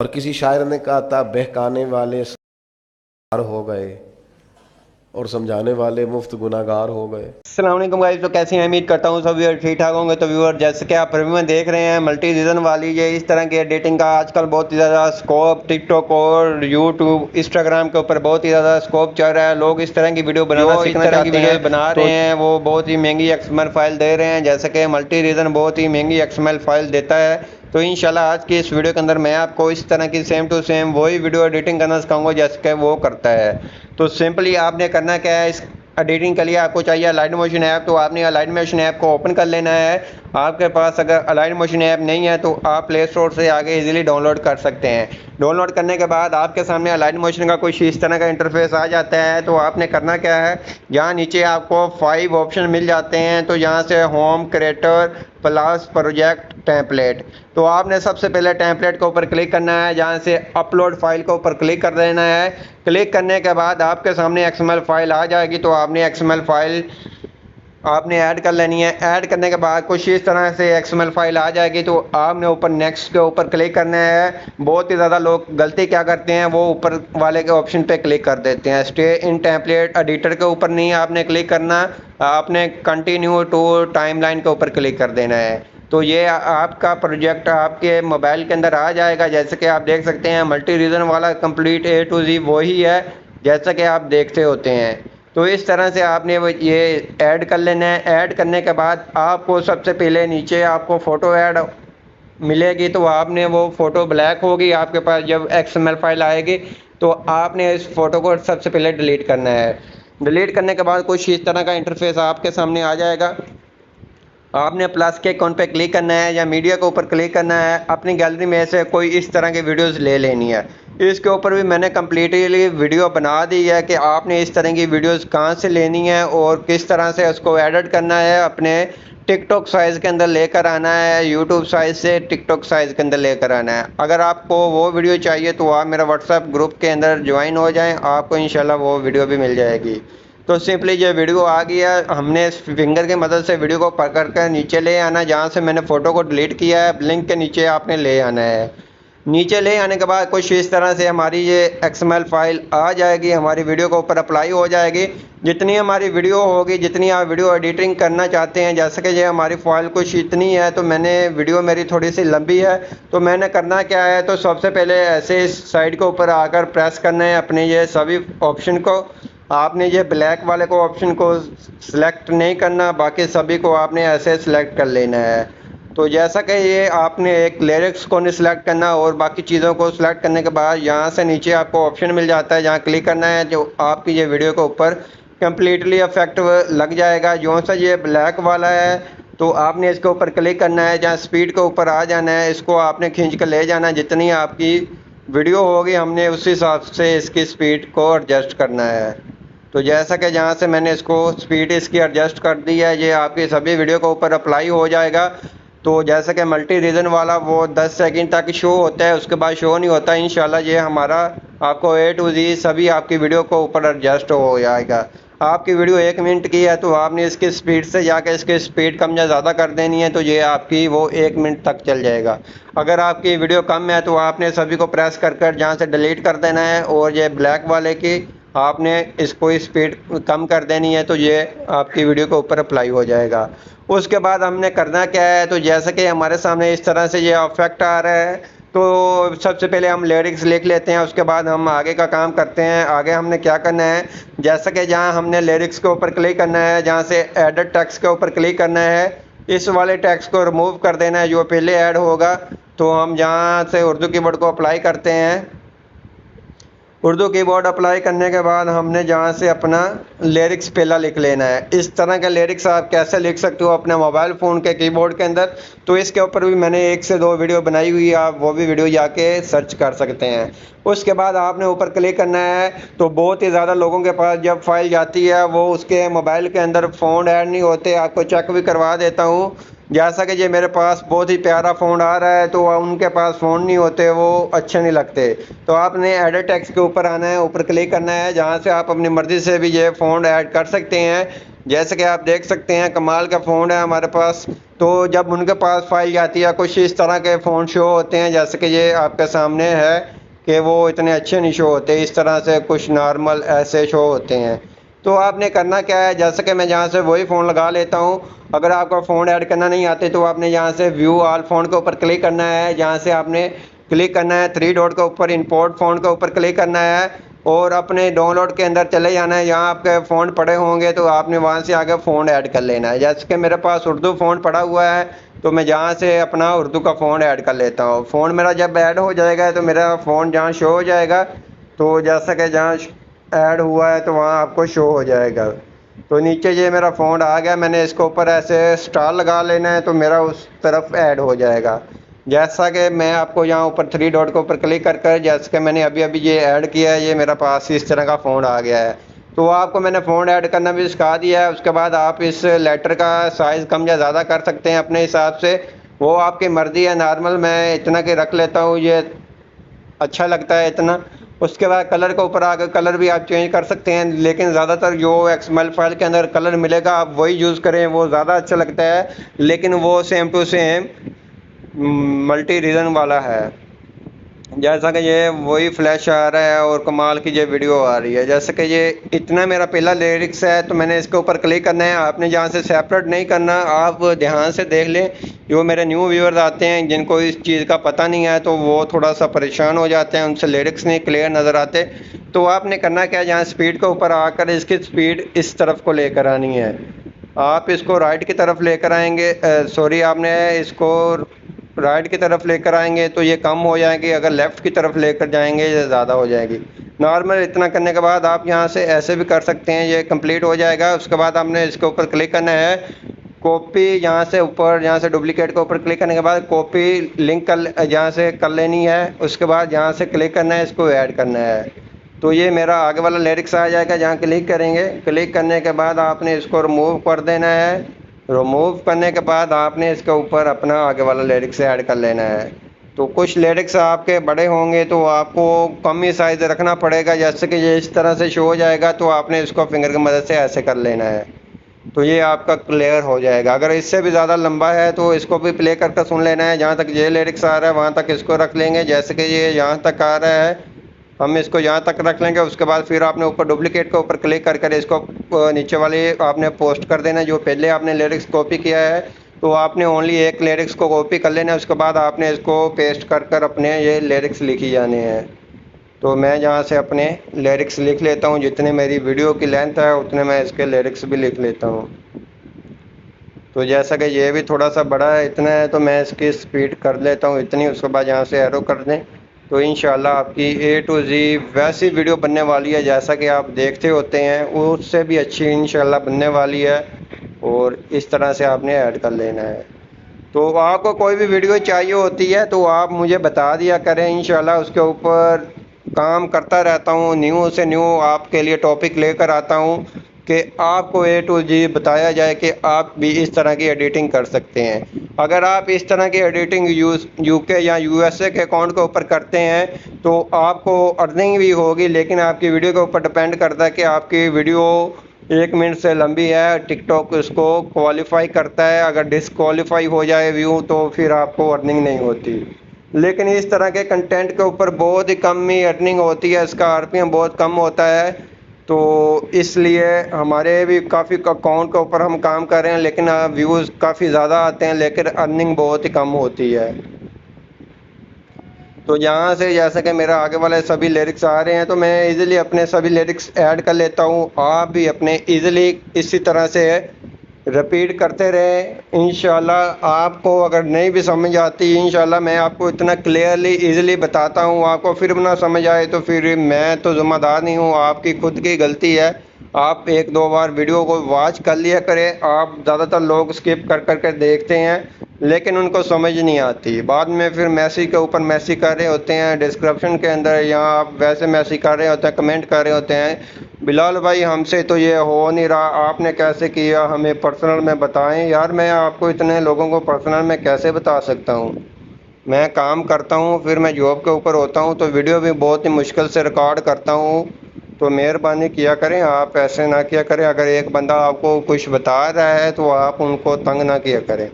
اور کسی شاعر نے کہا تھا بہکانے والے سار ہو گئے اور سمجھانے والے مفت گناہ گار ہو گئے۔ السلام علیکم گائز، تو کیسے ہیں؟ امید کرتا ہوں سب ویور ٹھیک ٹھاک ہوں گے۔ تو ویور جیسے کہ آپ ریویو میں دیکھ رہے ہیں ملٹی ریزن والی یہ اس طرح کی ایڈیٹنگ کا آج کل بہت ہی زیادہ اسکوپ ٹک ٹاک اور یوٹیوب انسٹاگرام کے اوپر بہت ہی زیادہ اسکوپ چل رہا ہے۔ لوگ اس طرح کی ویڈیو بنانا سیکھنا چاہتے ہیں، بنا رہے ہیں، وہ بہت ہی مہنگی ایکس ایم ایل فائل دے رہے ہیں، جیسے کہ ملٹی ریزن بہت ہی مہنگی ایکس ایم ایل فائل دیتا ہے۔ تو انشاءاللہ آج کی اس ویڈیو کے اندر میں آپ کو اس طرح کی سیم ٹو سیم وہی ویڈیو ایڈیٹنگ کرنا سکھاؤں گا جیسے کہ وہ کرتا ہے۔ تو سمپلی آپ نے کرنا کیا ہے، اس ایڈیٹنگ کے لیے آپ کو چاہیے الائٹ موشن ایپ۔ تو آپ نے الائٹ موشن ایپ کو اوپن کر لینا ہے۔ آپ کے پاس اگر الائٹ موشن ایپ نہیں ہے تو آپ پلے اسٹور سے آگے ایزیلی ڈاؤن لوڈ کر سکتے ہیں۔ ڈاؤن لوڈ کرنے کے بعد آپ کے سامنے الائٹ موشن کا کچھ اس طرح کا انٹرفیس آ جاتا ہے۔ تو آپ نے کرنا کیا ہے، یہاں نیچے آپ کو 5 آپشن مل جاتے ہیں۔ تو یہاں سے home, creator, plus, project, template. تو آپ نے سب سے پہلے ٹیمپلیٹ کے اوپر کلک کرنا ہے، جہاں سے اپلوڈ فائل کے اوپر کلک کر دینا ہے۔ کلک کرنے کے بعد آپ کے سامنے ایکس ایم ایل فائل آ جائے گی۔ تو آپ نے ایکس ایم ایل فائل آپ نے ایڈ کر لینی ہے۔ ایڈ کرنے کے بعد کچھ اس طرح سے ایکس ایم ایل فائل آ جائے گی۔ تو آپ نے اوپر نیکسٹ کے اوپر کلک کرنا ہے۔ بہت ہی زیادہ لوگ غلطی کیا کرتے ہیں، وہ اوپر والے کے آپشن پہ کلک کر دیتے ہیں۔ اسٹے ان ٹیمپلیٹ ایڈیٹر کے اوپر نہیں آپ نے کلک کرنا، آپ نے کنٹینیو ٹو ٹائم لائن کے اوپر کلک کر دینا ہے۔ تو یہ آپ کا پروجیکٹ آپ کے موبائل کے اندر آ جائے گا۔ جیسے کہ آپ دیکھ سکتے ہیں ملٹی ریزن والا کمپلیٹ اے ٹو زی وہی ہے جیسا کہ آپ دیکھتے ہوتے ہیں۔ تو اس طرح سے آپ نے یہ ایڈ کر لینا ہے۔ ایڈ کرنے کے بعد آپ کو سب سے پہلے نیچے آپ کو فوٹو ایڈ ملے گی۔ تو آپ نے وہ فوٹو بلیک ہوگی آپ کے پاس جب ایکس ایم ایل فائل آئے گی۔ تو آپ نے اس فوٹو کو سب سے پہلے ڈیلیٹ کرنا ہے۔ ڈیلیٹ کرنے کے بعد کچھ اس طرح کا انٹرفیس آپ کے سامنے آ جائے گا۔ آپ نے پلس کے آئیکن پہ کلک کرنا ہے یا میڈیا کے اوپر کلک کرنا ہے۔ اپنی گیلری میں سے کوئی اس طرح کی ویڈیوز لے لینی ہے۔ اس کے اوپر بھی میں نے کمپلیٹلی ویڈیو بنا دی ہے کہ آپ نے اس طرح کی ویڈیوز کہاں سے لینی ہے اور کس طرح سے اس کو ایڈٹ کرنا ہے، اپنے ٹک ٹاک سائز کے اندر لے کر آنا ہے، یوٹیوب سائز سے ٹک ٹاک سائز کے اندر لے کر آنا ہے۔ اگر آپ کو وہ ویڈیو چاہیے تو آپ میرا واٹس ایپ گروپ کے اندر جوائن ہو جائیں، آپ کو انشاءاللہ وہ ویڈیو بھی مل جائے گی۔ تو سمپلی یہ ویڈیو آ گیا، ہم نے اس فنگر کی مدد سے ویڈیو کو پکڑ کر نیچے لے آنا، جہاں سے میں نے فوٹو کو ڈیلیٹ کیا ہے لنک کے نیچے آپ نے لے آنا ہے۔ نیچے لے آنے کے بعد کچھ اس طرح سے ہماری یہ ایکس ایم ایل فائل آ جائے گی، ہماری ویڈیو کے اوپر اپلائی ہو جائے گی۔ جتنی ہماری ویڈیو ہوگی، جتنی آپ ویڈیو ایڈیٹنگ کرنا چاہتے ہیں، جیسے کہ یہ ہماری فائل کچھ اتنی ہے، تو میں نے ویڈیو میری تھوڑی سی لمبی ہے، تو میں نے کرنا کیا ہے، تو سب سے پہلے ایسے اس سائڈ کے اوپر آ کر پریس کرنا ہے اپنے یہ سبھی آپشن کو۔ آپ نے یہ بلیک والے کو آپشن کو سلیکٹ نہیں کرنا، باقی سبھی کو آپ نے ایسے سلیکٹ کر لینا ہے۔ تو جیسا کہ یہ آپ نے ایک لیرکس کو نہیں سلیکٹ کرنا اور باقی چیزوں کو سلیکٹ کرنے کے بعد یہاں سے نیچے آپ کو آپشن مل جاتا ہے، جہاں کلک کرنا ہے، جو آپ کی یہ ویڈیو کے اوپر کمپلیٹلی افیکٹ لگ جائے گا۔ جو سا یہ بلیک والا ہے تو آپ نے اس کے اوپر کلک کرنا ہے، جہاں سپیڈ کے اوپر آ جانا ہے، اس کو آپ نے کھینچ کر لے جانا ہے، جتنی آپ کی ویڈیو ہوگی ہم نے اسی حساب سے اس کی سپیڈ کو ایڈجسٹ کرنا ہے۔ تو جیسا کہ جہاں سے میں نے اس کو سپیڈ اس کی ایڈجسٹ کر دی ہے، یہ آپ کی سبھی ویڈیو کے اوپر اپلائی ہو جائے گا۔ تو جیسا کہ ملٹی ریزن والا وہ 10 سیکنڈ تک شو ہوتا ہے، اس کے بعد شو نہیں ہوتا۔ انشاءاللہ یہ ہمارا آپ کو اے ٹو زی سبھی آپ کی ویڈیو کو اوپر ایڈجسٹ ہو جائے گا۔ آپ کی ویڈیو 1 منٹ کی ہے تو آپ نے اس کی سپیڈ سے جا کے اس کی سپیڈ کم یا زیادہ کر دینی ہے، تو یہ آپ کی وہ 1 منٹ تک چل جائے گا۔ اگر آپ کی ویڈیو کم ہے تو آپ نے سبھی کو پریس کر کر جہاں سے ڈیلیٹ کر دینا ہے، اور یہ بلیک والے کی آپ نے اس کو سپیڈ کم کر دینی ہے، تو یہ آپ کی ویڈیو کے اوپر اپلائی ہو جائے گا۔ اس کے بعد ہم نے کرنا کیا ہے، تو جیسا کہ ہمارے سامنے اس طرح سے یہ افیکٹ آ رہا ہے، تو سب سے پہلے ہم لیرکس لکھ لیتے ہیں، اس کے بعد ہم آگے کا کام کرتے ہیں۔ آگے ہم نے کیا کرنا ہے، جیسا کہ جہاں ہم نے لیرکس کے اوپر کلک کرنا ہے، جہاں سے ایڈٹ ٹیکسٹ کے اوپر کلک کرنا ہے، اس والے ٹیکسٹ کو ریموو کر دینا ہے جو پہلے ایڈ ہوگا۔ تو ہم جہاں سے اردو کی ورڈ کو اپلائی کرتے ہیں، اردو کی بورڈ اپلائی کرنے کے بعد ہم نے جہاں سے اپنا لیرکس پہلا لکھ لینا ہے۔ اس طرح کے لیرکس آپ کیسے لکھ سکتے ہو اپنے موبائل فون کے کی بورڈ کے اندر، تو اس کے اوپر بھی میں نے 1 سے 2 ویڈیو بنائی ہوئی ہے، آپ وہ بھی ویڈیو جا کے سرچ کر سکتے ہیں۔ اس کے بعد آپ نے اوپر کلک کرنا ہے۔ تو بہت ہی زیادہ لوگوں کے پاس جب فائل جاتی ہے وہ اس کے موبائل کے اندر فونٹ ایڈ نہیں ہوتے، آپ کو چیک بھی کروا دیتا ہوں۔ جیسا کہ یہ میرے پاس بہت ہی پیارا فونٹ آ رہا ہے، تو ان کے پاس فونٹ نہیں ہوتے، وہ اچھے نہیں لگتے، تو آپ نے ایڈٹ ٹیکسٹ کے اوپر آنا ہے، اوپر کلک کرنا ہے، جہاں سے آپ اپنی مرضی سے بھی یہ فونٹ ایڈ کر سکتے ہیں۔ جیسے کہ آپ دیکھ سکتے ہیں کمال کا فون ہے ہمارے پاس. تو جب ان کے پاس فائل جاتی ہے کچھ اس طرح کے فون شو ہوتے ہیں جیسے کہ یہ آپ کے سامنے ہے کہ وہ اتنے اچھے نہیں شو ہوتے, اس طرح سے کچھ نارمل ایسے شو ہوتے ہیں. تو آپ نے کرنا کیا ہے, جیسے کہ میں جہاں سے وہی فون لگا لیتا ہوں. اگر آپ کو فون ایڈ کرنا نہیں آتے تو آپ نے یہاں سے ویو آل فون کے اوپر کلک کرنا ہے. جہاں سے آپ نے کلک کرنا ہے 3 ڈاٹ کے اوپر, امپورٹ فون کے اوپر کلک کرنا ہے اور اپنے ڈاؤن لوڈ کے اندر چلے جانا ہے. یہاں آپ کے فون پڑے ہوں گے تو آپ نے وہاں سے آگے فون ایڈ کر لینا ہے. جیسے کہ میرے پاس اردو فون پڑا ہوا ہے تو میں جہاں سے اپنا اردو کا فون ایڈ کر لیتا ہوں. فون میرا جب ایڈ ہو جائے گا تو میرا فون جہاں شو ہو جائے گا, تو جیسا کہ جہاں ایڈ ہوا ہے تو وہاں آپ کو شو ہو جائے گا. تو نیچے یہ میرا فون آ گیا, میں نے اس کے اوپر ایسے اسٹار لگا لینا ہے تو میرا اس طرف ایڈ ہو جائے گا. جیسا کہ میں آپ کو یہاں اوپر 3 ڈاٹ کے اوپر کلک کر جیسا کہ میں نے ابھی یہ ایڈ کیا ہے, یہ میرا پاس اس طرح کا فون آ گیا ہے. تو آپ کو میں نے فون ایڈ کرنا بھی سکھا دیا ہے. اس کے بعد آپ اس لیٹر کا سائز کم یا زیادہ کر سکتے ہیں اپنے حساب سے, وہ آپ کی مرضی ہے. نارمل میں اتنا کہ رکھ لیتا ہوں, یہ اچھا لگتا ہے اتنا. اس کے بعد کلر کے اوپر آگے کلر بھی آپ چینج کر سکتے ہیں, لیکن زیادہ تر جو XML فائل کے اندر کلر ملے گا آپ وہی یوز کریں, وہ زیادہ اچھا لگتا ہے. لیکن وہ same to same multi reason والا ہے. جیسا کہ یہ وہی فلیش آ رہا ہے اور کمال کی یہ ویڈیو آ رہی ہے. جیسے کہ یہ اتنا میرا پہلا لیرکس ہے تو میں نے اس کے اوپر کلک کرنا ہے. آپ نے جہاں سے سیپریٹ نہیں کرنا, آپ دھیان سے دیکھ لیں. جو میرے نیو ویورز آتے ہیں جن کو اس چیز کا پتہ نہیں ہے تو وہ تھوڑا سا پریشان ہو جاتے ہیں, ان سے لیرکس نہیں کلیئر نظر آتے. تو آپ نے کرنا کیا, جہاں سپیڈ کے اوپر آ کر اس کی سپیڈ اس طرف کو لے کر آنی ہے. آپ اس کو رائٹ کی طرف لے کر آئیں گے, سوری آپ نے اس کو رائٹ کی طرف لے کر آئیں گے تو یہ کم ہو جائے گی. اگر لیفٹ کی طرف لے کر جائیں گے یہ زیادہ ہو جائے گی. نارمل اتنا کرنے کے بعد آپ یہاں سے ایسے بھی کر سکتے ہیں, یہ کمپلیٹ ہو جائے گا. اس کے بعد آپ نے اس کے اوپر کلک کرنا ہے کاپی, یہاں سے اوپر یہاں سے ڈپلیکیٹ کے اوپر کلک کرنے کے بعد کاپی لنک کر یہاں سے کر لینی ہے. اس کے بعد یہاں سے کلک کرنا ہے, اس کو ایڈ کرنا ہے. تو یہ میرا آگے والا لیرکس آ جائے گا. جہاں کلک کریں گے, کلک کرنے کے بعد آپ نے اس کو ریموو کر دینا ہے. ریموو کرنے کے بعد آپ نے اس کے اوپر اپنا آگے والا لیرکس ایڈ کر لینا ہے. تو کچھ لیرکس آپ کے بڑے ہوں گے تو آپ کو کم ہی سائز رکھنا پڑے گا. جیسے کہ یہ اس طرح سے شو ہو جائے گا تو آپ نے اس کو فنگر کی مدد سے ایسے کر لینا ہے, تو یہ آپ کا کلیئر ہو جائے گا. اگر اس سے بھی زیادہ لمبا ہے تو اس کو بھی پلے کر کے سن لینا ہے. جہاں تک یہ لیرکس آ رہا ہے وہاں تک اس کو رکھ لیں گے. جیسے کہ یہ یہاں تک آ رہا ہے ہم اس کو یہاں تک رکھ لیں گے. اس کے بعد پھر آپ نے اوپر ڈپلیکیٹ کے اوپر کلک کر اس کو نیچے والی آپ نے پوسٹ کر دینا. جو پہلے آپ نے لیرکس کاپی کیا ہے تو آپ نے اونلی ایک لیرکس کو کاپی کر لینا ہے. اس کے بعد آپ نے اس کو پیسٹ کر اپنے یہ لیرکس لکھی جانے ہیں. تو میں جہاں سے اپنے لیرکس لکھ لیتا ہوں, جتنے میری ویڈیو کی لینتھ ہے اتنے میں اس کے لیرکس بھی لکھ لیتا ہوں. تو جیسا کہ یہ بھی تھوڑا سا بڑا ہے, اتنا ہے تو میں اس کی سپیڈ کر لیتا ہوں اتنی. اس کے بعد یہاں سے ایرو کر دیں تو انشاءاللہ آپ کی A to Z ویسی ویڈیو بننے والی ہے جیسا کہ آپ دیکھتے ہوتے ہیں, اس سے بھی اچھی انشاءاللہ بننے والی ہے. اور اس طرح سے آپ نے ایڈ کر لینا ہے. تو آپ کو کوئی بھی ویڈیو چاہیے ہوتی ہے تو آپ مجھے بتا دیا کریں, انشاءاللہ اس کے اوپر کام کرتا رہتا ہوں. نیو سے نیو آپ کے لیے ٹاپک لے کر آتا ہوں کہ آپ کو A to Z بتایا جائے کہ آپ بھی اس طرح کی ایڈیٹنگ کر سکتے ہیں. اگر آپ اس طرح کی ایڈیٹنگ UK یا USA کے اکاؤنٹ کے اوپر کرتے ہیں تو آپ کو ارننگ بھی ہوگی, لیکن آپ کی ویڈیو کے اوپر ڈپینڈ کرتا ہے کہ آپ کی ویڈیو 1 منٹ سے لمبی ہے. ٹک ٹاک اس کو کوالیفائی کرتا ہے, اگر ڈسکوالیفائی ہو جائے ویو تو پھر آپ کو ارننگ نہیں ہوتی. لیکن اس طرح کے کنٹینٹ کے اوپر بہت ہی کم ہی ارننگ ہوتی ہے, اس کا RPM بہت کم ہوتا ہے. تو اس لیے ہمارے بھی کافی اکاؤنٹ کے اوپر ہم کام کر رہے ہیں, لیکن ویوز کافی زیادہ آتے ہیں لیکن ارننگ بہت ہی کم ہوتی ہے. تو یہاں سے جیسا کہ میرا آگے والے سبھی لیرکس آ رہے ہیں تو میں ایزیلی اپنے سبھی لیرکس ایڈ کر لیتا ہوں. آپ بھی اپنے ایزیلی اسی طرح سے رپیٹ کرتے رہیں. انشاءاللہ آپ کو اگر نہیں بھی سمجھ آتی, انشاءاللہ میں آپ کو اتنا کلیئرلی ایزیلی بتاتا ہوں. آپ کو پھر نہ سمجھ آئے تو پھر میں تو ذمہ دار نہیں ہوں, آپ کی خود کی غلطی ہے. آپ 1-2 بار ویڈیو کو واچ کر لیا کریں. آپ زیادہ تر لوگ اسکپ کر کے دیکھتے ہیں لیکن ان کو سمجھ نہیں آتی. بعد میں پھر میسیج کے اوپر میسیج کر رہے ہوتے ہیں, ڈسکرپشن کے اندر یا آپ ویسے میسیج کر رہے ہوتے ہیں, کمنٹ کر رہے ہوتے ہیں, بلال بھائی ہم سے تو یہ ہو نہیں رہا, آپ نے کیسے کیا, ہمیں پرسنل میں بتائیں. یار میں آپ کو اتنے لوگوں کو پرسنل میں کیسے بتا سکتا ہوں. میں کام کرتا ہوں, پھر میں جاب کے اوپر ہوتا ہوں تو ویڈیو بھی بہت ہی مشکل سے ریکارڈ کرتا ہوں. تو مہربانی کیا کریں، آپ ایسے نہ کیا کریں. اگر ایک بندہ آپ کو کچھ بتا رہا ہے تو آپ ان کو تنگ نہ کیا کریں.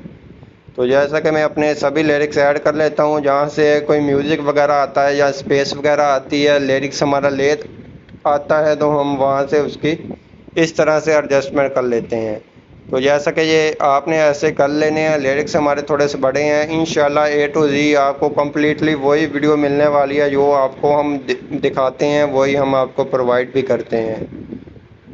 تو جیسا کہ میں اپنے سبھی لیرکس ایڈ کر لیتا ہوں، جہاں سے کوئی میوزک وغیرہ آتا ہے یا اسپیس وغیرہ آتی ہے، لیرکس ہمارا لیٹ آتا ہے، تو ہم وہاں سے اس کی اس طرح سے ایڈجسٹمنٹ کر لیتے ہیں. تو جیسا کہ یہ آپ نے ایسے کر لینے ہیں. لیرکس ہمارے تھوڑے سے بڑے ہیں، انشاءاللہ A to Z آپ کو کمپلیٹلی وہی ویڈیو ملنے والی ہے جو آپ کو ہم دکھاتے ہیں، وہی ہم آپ کو پرووائڈ بھی کرتے ہیں.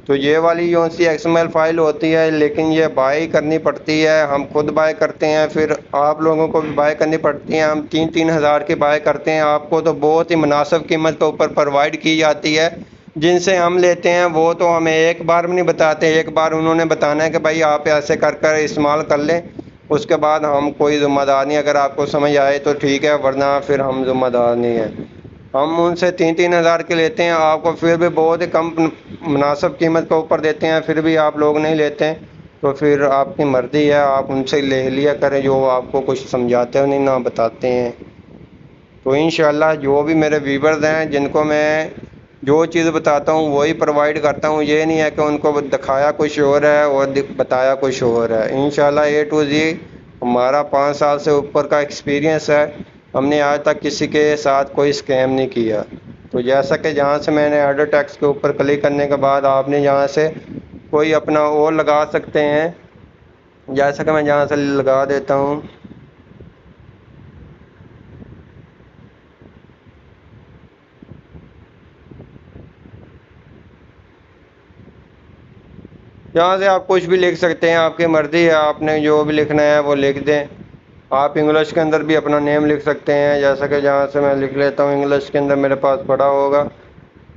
تو یہ والی جو سی XML فائل ہوتی ہے، لیکن یہ بائی کرنی پڑتی ہے. ہم خود بائی کرتے ہیں، پھر آپ لوگوں کو بھی بائی کرنی پڑتی ہے. ہم 3,000 کی بائی کرتے ہیں. آپ کو تو بہت ہی مناسب قیمت کے اوپر پرووائڈ کی جاتی ہے. جن سے ہم لیتے ہیں وہ تو ہمیں ایک بار میں نہیں بتاتے، ایک بار انہوں نے بتانا ہے کہ بھائی آپ ایسے کر کر استعمال کر لیں. اس کے بعد ہم کوئی ذمہ دار نہیں. اگر آپ کو سمجھ آئے تو ٹھیک ہے، ورنہ پھر ہم ذمہ دار نہیں ہیں. ہم ان سے 3,000 کے لیتے ہیں، آپ کو پھر بھی بہت ہی کم مناسب قیمت کے اوپر دیتے ہیں. پھر بھی آپ لوگ نہیں لیتے تو پھر آپ کی مرضی ہے، آپ ان سے لے لیا کریں جو آپ کو کچھ سمجھاتے ہو نہیں نہ بتاتے ہیں. تو انشاءاللہ جو بھی میرے ویورز ہیں، جن کو میں جو چیز بتاتا ہوں وہی پرووائڈ کرتا ہوں. یہ نہیں ہے کہ ان کو دکھایا کچھ اور ہے اور بتایا کچھ اور ہے. انشاءاللہ A to Z ہمارا 5 سال سے اوپر کا ایکسپیرینس ہے. ہم نے آج تک کسی کے ساتھ کوئی اسکیم نہیں کیا. تو جیسا کہ جہاں سے میں نے ایڈر ٹیکس کے اوپر کلک کرنے کے بعد آپ نے یہاں سے کوئی اپنا اور لگا سکتے ہیں. جیسا کہ میں یہاں سے لگا دیتا ہوں. یہاں سے آپ کچھ بھی لکھ سکتے ہیں، آپ کی مرضی ہے، آپ نے جو بھی لکھنا ہے وہ لکھ دیں. آپ انگلش کے اندر بھی اپنا نیم لکھ سکتے ہیں. جیسا کہ جہاں سے میں لکھ لیتا ہوں انگلش کے اندر، میرے پاس پڑا ہوگا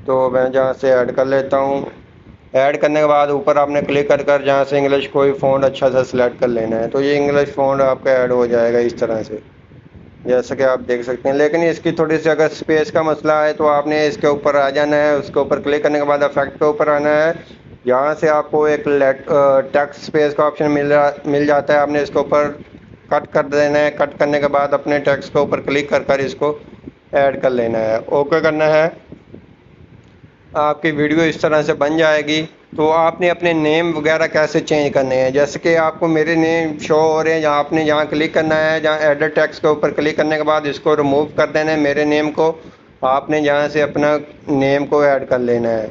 تو میں جہاں سے ایڈ کر لیتا ہوں. ایڈ کرنے کے بعد اوپر آپ نے کلک کر جہاں سے انگلش کوئی فونٹ اچھا سا سلیکٹ کر لینا ہے. تو یہ انگلش فونٹ آپ کا ایڈ ہو جائے گا اس طرح سے، جیسا کہ آپ دیکھ سکتے ہیں. لیکن اس کی تھوڑی سی اگر اسپیس کا مسئلہ ہے تو آپ نے اس کے اوپر آ جانا ہے. اس کے اوپر کلک کرنے کے بعد افیکٹ کے اوپر آنا ہے. یہاں سے آپ کو ایک ٹیکسٹ اسپیس کا آپشن مل جاتا ہے. آپ نے اس کے اوپر کٹ کر دینا ہے. کٹ کرنے کے بعد اپنے ٹیکسٹ کے اوپر کلک کر اس کو ایڈ کر لینا ہے. اوکے کرنا ہے. آپ کی ویڈیو اس طرح سے بن جائے گی. تو آپ نے اپنے نیم وغیرہ کیسے چینج کرنے ہیں، جیسے کہ آپ کو میرے نیم شو ہو رہے ہیں. جہاں آپ نے جہاں کلک کرنا ہے، جہاں ایڈر ٹیکسٹ کے اوپر کلک کرنے کے بعد اس کو ریموو کر دینا ہے. میرے نیم کو آپ نے جہاں سے اپنا نیم کو ایڈ کر لینا ہے.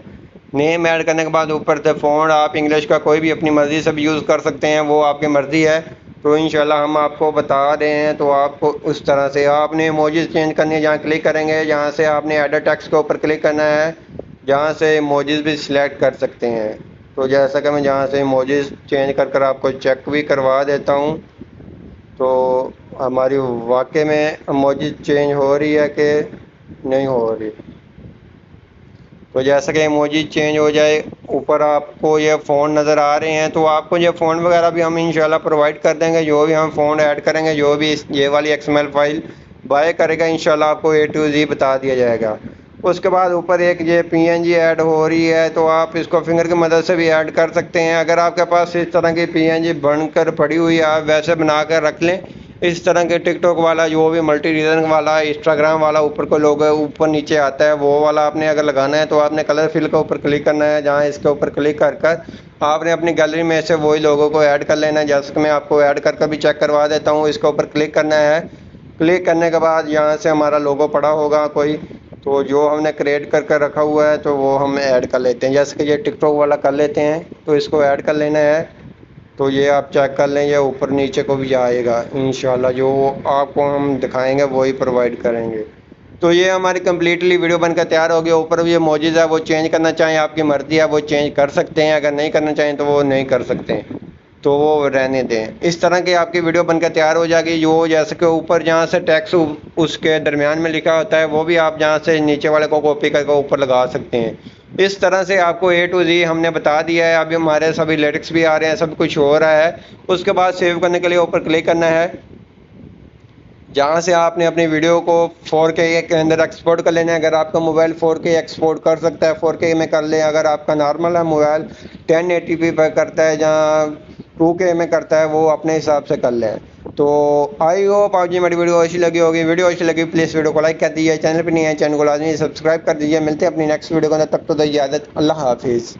نیم ایڈ کرنے کے بعد اوپر سے فونٹ آپ انگلش کا کوئی بھی اپنی مرضی سے بھی یوز کر سکتے ہیں، وہ آپ کی مرضی ہے. تو انشاءاللہ ہم آپ کو بتا رہے ہیں. تو آپ کو اس طرح سے آپ نے ایموجیز چینج کرنی ہے. جہاں کلک کریں گے جہاں سے آپ نے ایڈر ٹیکسٹ کے اوپر کلک کرنا ہے، جہاں سے ایموجیز بھی سلیکٹ کر سکتے ہیں. تو جیسا کہ میں جہاں سے ایموجیز چینج کر آپ کو چیک بھی کروا دیتا ہوں. تو ہماری واقع میں ایموجیز چینج ہو رہی ہے کہ نہیں ہو رہی. تو جیسا کہ ایموجی چینج ہو جائے، اوپر آپ کو یہ فون نظر آ رہے ہیں. تو آپ کو یہ فون وغیرہ بھی ہم انشاءاللہ پرووائڈ کر دیں گے. جو بھی ہم فون ایڈ کریں گے، جو بھی یہ والی XML فائل بائی کرے گا، انشاءاللہ آپ کو A to Z بتا دیا جائے گا. اس کے بعد اوپر ایک یہ PNG ایڈ ہو رہی ہے، تو آپ اس کو فنگر کی مدد سے بھی ایڈ کر سکتے ہیں. اگر آپ کے پاس اس طرح کی PNG بن کر پڑی ہوئی ہے، آپ ویسے بنا کر رکھ لیں. اس طرح کے ٹک ٹاک والا جو بھی ملٹی ریزن والا انسٹاگرام والا اوپر کو لوگو اوپر نیچے آتا ہے، وہ والا آپ نے اگر لگانا ہے تو آپ نے کلر فل کے اوپر کلک کرنا ہے. جہاں اس کے اوپر کلک کر آپ نے اپنی گیلری میں سے وہی لوگوں کو ایڈ کر لینا ہے. جیسے کہ میں آپ کو ایڈ کر بھی چیک کروا دیتا ہوں. اس کے اوپر کلک کرنا ہے. کلک کرنے کے بعد یہاں سے ہمارا لوگو پڑا ہوگا کوئی، تو جو ہم نے کریٹ کر رکھا ہوا ہے تو وہ ہم ایڈ کر لیتے ہیں. جیسے کہ یہ ٹک ٹاک والا کر لیتے ہیں، تو اس کو ایڈ کر لینا ہے. تو یہ آپ چیک کر لیں، یہ اوپر نیچے کو بھی آئے گا. انشاءاللہ جو آپ کو ہم دکھائیں گے وہی پرووائڈ کریں گے. تو یہ ہماری کمپلیٹلی ویڈیو بن کر تیار ہوگی. اوپر بھی یہ موجود ہے، وہ چینج کرنا چاہیں آپ کی مرضی ہے، وہ چینج کر سکتے ہیں. اگر نہیں کرنا چاہیں تو وہ نہیں کر سکتے، تو وہ رہنے دیں. اس طرح کی آپ کی ویڈیو بن کر تیار ہو جائے گی. جو جیسے کہ اوپر جہاں سے ٹیکس اس کے درمیان میں لکھا ہوتا ہے، وہ بھی آپ جہاں سے نیچے والے کو کاپی کر کے اوپر لگا سکتے ہیں. اس طرح سے آپ کو A to Z ہم نے بتا دیا ہے. ابھی ہمارے سبھی لیرکس بھی آ رہے ہیں، سب کچھ ہو رہا ہے. اس کے بعد سیو کرنے کے لیے اوپر کلک کرنا ہے. جہاں سے آپ نے اپنی ویڈیو کو 4K کے اندر ایکسپورٹ کر لینا ہے. اگر آپ کا موبائل 4K ایکسپورٹ کر سکتا ہے 4K میں کر لیں. اگر آپ کا نارمل ہے موبائل 1080p پہ کرتا ہے، جہاں 2K میں کرتا ہے وہ اپنے حساب سے کر لیں. تو آئی ہوپ آپ جی ہماری ویڈیو اچھی لگی ہوگی. ویڈیو اچھی لگی پلیز ویڈیو کو لائک کر دیجیے. چینل پہ نہیں ہے چینل کو لازمی سبسکرائب کر دیجیے. ملتے ہیں اپنی نیکسٹ ویڈیو کے اندر. تب تو اجازت. اللہ حافظ.